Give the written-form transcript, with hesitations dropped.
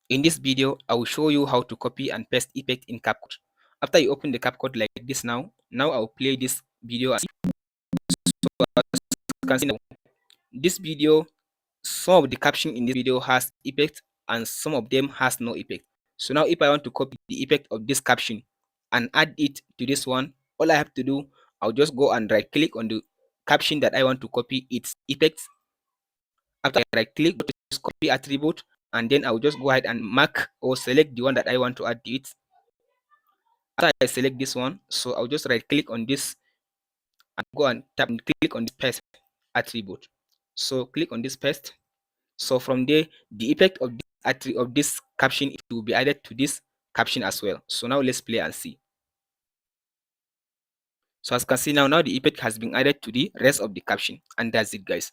In this video, I will show you how to copy and paste effect in CapCut. After you open the CapCut like this now I'll play this video. As you can see now, this video, some of the caption in this video has effect and some of them has no effect. So now if I want to copy the effect of this caption and add it to this one, all I have to do, I'll just go and right click on the caption that I want to copy its effects. After I right click, go to this copy attribute, and then I'll just go ahead and mark or select the one that I want to add to it. After I select this one, so I'll just right click on this and go and tap and click on this paste attribute. So click on this paste. So from there, the effect of this caption, it will be added to this caption as well. So now let's play and see. So as you can see now the effect has been added to the rest of the caption, and that's it, guys.